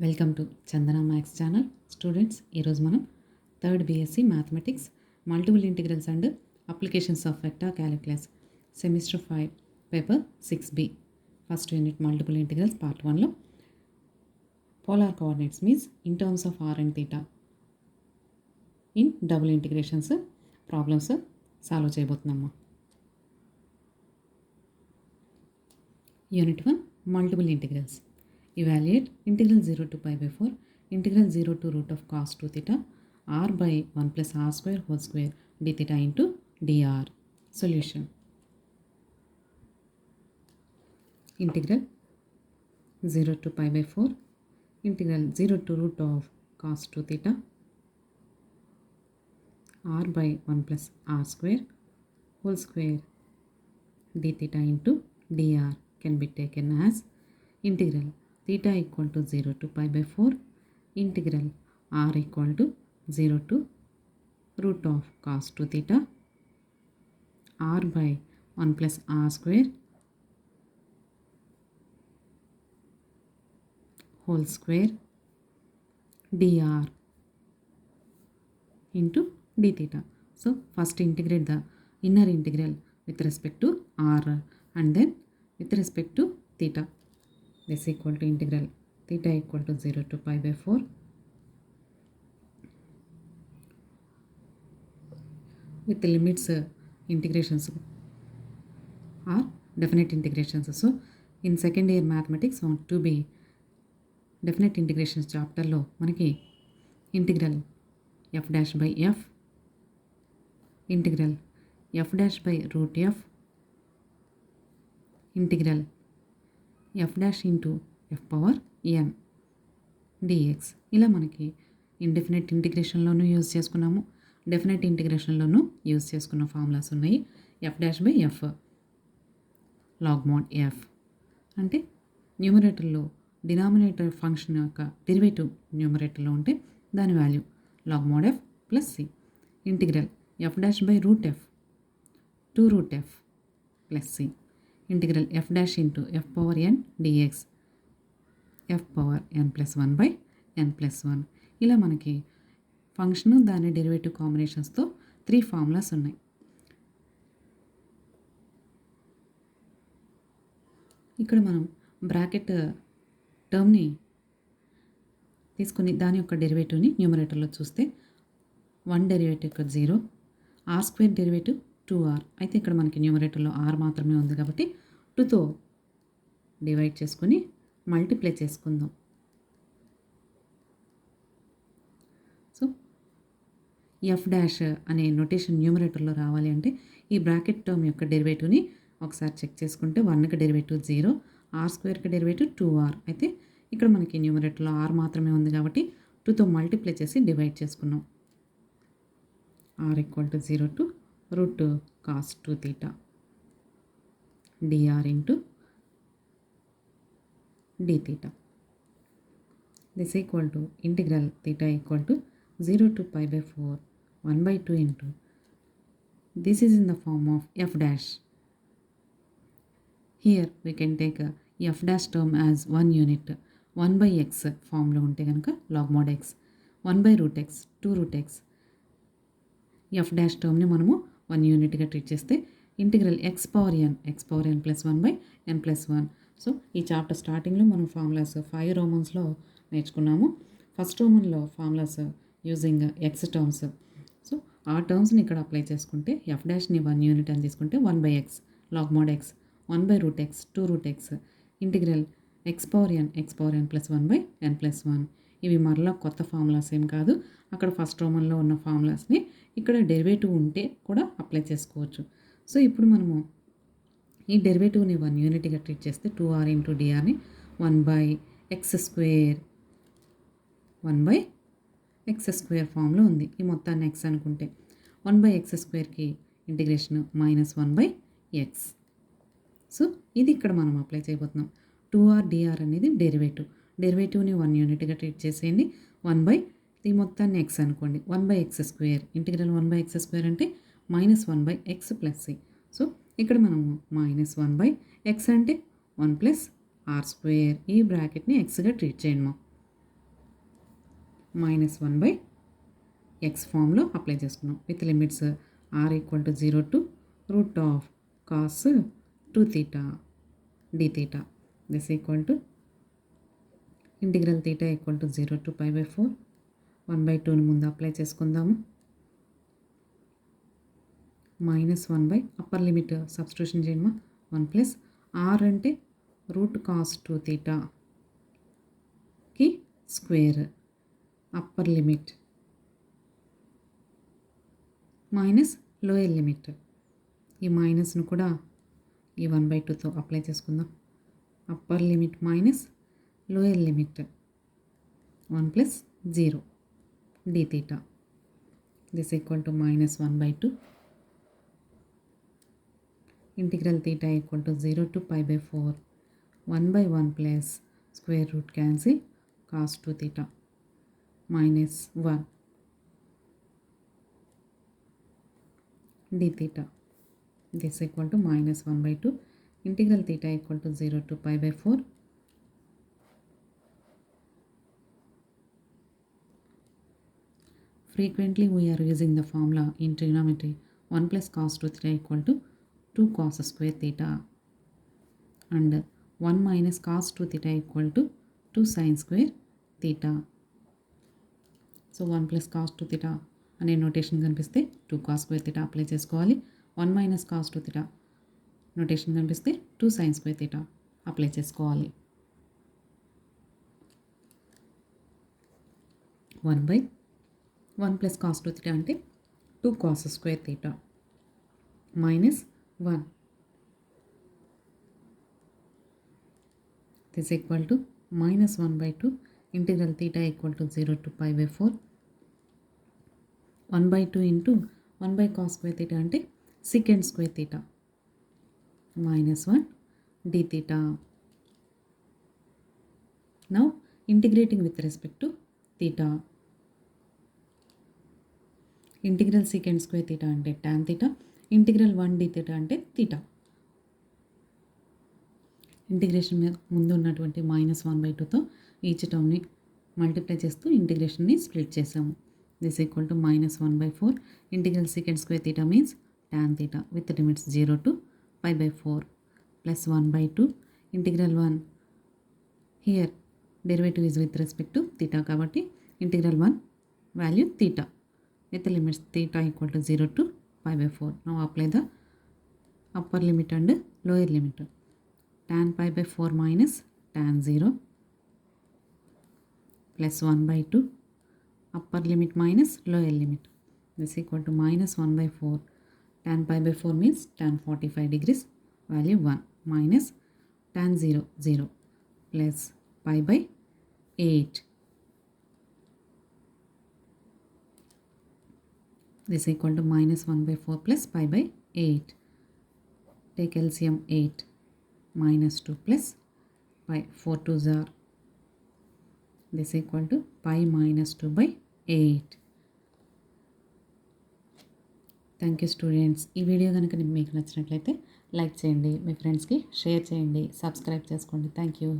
Welcome to Chandana maths channel. Students, ఈరోజు మనం third BSc mathematics multiple integrals and applications of vector calculus semester 5 paper 6B first unit multiple integrals part 1లో polar coordinates means in terms of R and theta in double integrations problems solve చేయబోతున్నాము. Unit 1 multiple integrals. Evaluate integral 0 to pi by 4, integral 0 to root of cos 2 theta, r by 1 plus r square whole square d theta into dr. Solution. Integral 0 to pi by 4, integral 0 to root of cos 2 theta, r by 1 plus r square whole square d theta into dr can be taken as integral theta equal to 0 to pi by 4, integral r equal to 0 to root of cos 2 theta, r by 1 plus r square whole square dr into d theta. So first integrate the inner integral with respect to r and then with respect to theta. This equal to integral theta equal to 0 to pi by 4 with the limits integrations are definite integrations. So in second year mathematics want to be definite integrations chapter lo manaki integral f dash by f, integral f dash by root f, integral f dash into f power n dx ఇలా మనకి indefinite ఇంటిగ్రేషన్లోనూ use చేసుకున్నాము, definite ఇంటిగ్రేషన్లోనూ use చేసుకున్న formulas ఉన్నాయి. F dash by F log mod F అంటే న్యూమరేటర్లో denominator function యొక్క డెరివేటివ్ న్యూమరేటర్లో ఉంటే దాని value log mod F plus C. Integral F dash by root F two root F plus C. Integral F dash into F power N dx F power N plus 1 by N plus 1. ఇలా మనకి function దాని derivative కాంబినేషన్స్తో 3 formulas ఉన్నాయి. ఇక్కడ మనం bracket టర్మ్ని తీసుకుని దాని యొక్క డెరివేటివ్ని న్యూమరేటర్లో చూస్తే 1 డెరివేటివ్ ఇక్కడ 0, ఆర్ స్క్వేర్ డెరివేటివ్ 2r. అయితే ఇక్కడ మనకి న్యూమరేటర్లో r మాత్రమే ఉంది కాబట్టి 2తో డివైడ్ చేసుకొని మల్టిప్లై చేసుకుందాం. సో ఎఫ్ డాష్ అనే నొటేషన్ న్యూమరేటర్లో రావాలి అంటే ఈ బ్రాకెట్ టర్మ్ యొక్క డెరివేటివ్ని ఒకసారి చెక్ చేసుకుంటే 1కి డెరివేటివ్ 0, ఆర్ స్క్వేర్కి డెరివేటివ్ 2r. అయితే ఇక్కడ మనకి న్యూమరేటర్లో r మాత్రమే ఉంది కాబట్టి 2తో మల్టిప్లై చేసి డివైడ్ చేసుకున్నాం. r equal to 0 to root cos 2 theta dr into d theta. This equal to integral theta equal to 0 to pi by 4 1 by 2 into this is in the form of f dash. Here we can take f dash term as 1 unit 1 by x form లో ఉంటే కనుక log mod x 1 by root x 2 root x. f dash టర్మ్ని మనము 1 యూనిట్గా treat చేస్తే integral X power N plus 1 by N plus 1. So ఈ chapter స్టార్టింగ్లో మనం formulas 5 రోమన్స్లో నేర్చుకున్నాము. ఫస్ట్ రోమన్లో formulas using X terms. So ఆ టర్మ్స్ని ఇక్కడ అప్లై చేసుకుంటే ఎఫ్ డాష్ని 1 యూనిట్ అని తీసుకుంటే 1 by X log mod X 1 by root X 2 root X integral X power N plus 1 by N plus 1. ఇవి మరలా కొత్త ఫార్ములాస్ ఏం కాదు, అక్కడ ఫస్ట్ రోమన్లో ఉన్న ఫార్ములాస్ని ఇక్కడ డెరివేటివ్ ఉంటే కూడా అప్లై చేసుకోవచ్చు. సో ఇప్పుడు మనము ఈ డెరివేటివ్ని 1 యూనిట్గా ట్రీట్ చేస్తే 2r ఇంటూ డిఆర్ని 1 by X square 1 by X square ఫామ్లో ఉంది. ఈ మొత్తాన్ని ఎక్స్ అనుకుంటే 1 బై ఎక్స్ స్క్వేర్కి integration minus 1 by X. So ఇది ఇక్కడ మనం అప్లై చేయబోతున్నాం. 2r dr అనేది డెరివేటివ్ని 1 యూనిట్గా ట్రీట్ చేసేయండి. 1 బై ఈ మొత్తాన్ని ఎక్స్ అనుకోండి 1 by X square integral 1 by X square అంటే minus 1 by X plus C. So ఇక్కడ మనము మైనస్ 1 బై ఎక్స్ అంటే 1 ప్లస్ ఆర్ స్క్వేర్ ఈ బ్రాకెట్ని ఎక్స్గా ట్రీట్ చేయండి. మైనస్ 1/x ఫామ్లో అప్లై చేసుకున్నాం. With limits r equal to 0 to root of cos 2 theta D theta this equal to integral theta equal to 0 to π/4 1/2ని ముందు apply చేసుకుందాము. Minus 1 upper limit substitution చేయమా 1 plus r అంటే root cos 2 తీటాకి square upper limit minus lower limit. ఈ మైనస్ను కూడా ఈ 1/2తో అప్లై చేసుకుందాం. Upper limit minus lower limit 1 plus 0 D theta this equal to minus 1/2 integral theta equal to 0 to π/4 1/1 plus square root cancel cos 2 theta minus 1 D theta this equal to minus 1/2 integral theta equal to 0 to π/4 frequently we are using the formula in trigonometry 1 plus cos 2 theta equal to 2 cos square theta and 1 minus cos 2 theta equal to 2 sin square theta. So 1 plus cos 2 theta అనే notation కనిపిస్తే 2 cos square theta apply చేసుకోవాలి. 1 minus cos 2 theta notation కనిపిస్తే 2 sin square theta apply చేసుకోవాలి. 1 plus cos 2 theta అంటే 2 cos square theta minus 1 this equal to minus 1/2 integral theta equal to 0 to π/4 1/2 into 1/cos square theta అంటే secant square theta minus 1 D theta. Now integrating with respect to theta. Integral secant square theta అంటే tan theta, integral 1 D theta అంటే theta. Integration మీద ముందు ఉన్నటువంటి minus 1/2తో each టర్మ్ని multiply చేస్తూ ఇంటిగ్రేషన్ని స్ప్లిట్ చేసాము. This equal to minus 1/4 integral secant square theta means tan theta with limits 0 to π/4 plus 1/2 integral 1 here derivative is with respect to theta కాబట్టి integral 1 value theta with the limits theta equal to 0 to π/4. Now apply the upper limit and lower limit. Tan π/4 minus tan 0 plus 1/2 upper limit minus lower limit. This equal to minus 1/4. Tan π/4 means tan 45 degrees value 1 minus tan 0 0 plus π/8. This equal to minus 1/4 plus π/8. Take LCM 8 minus 2 plus pi 4 2s are. This equal to pi minus 2/8. Thank you students. ఈ video కనుక మీకు నచ్చినట్లయితే like చేయండి, మీ ఫ్రెండ్స్కి share చేయండి, subscribe చేసుకోండి. Thank you.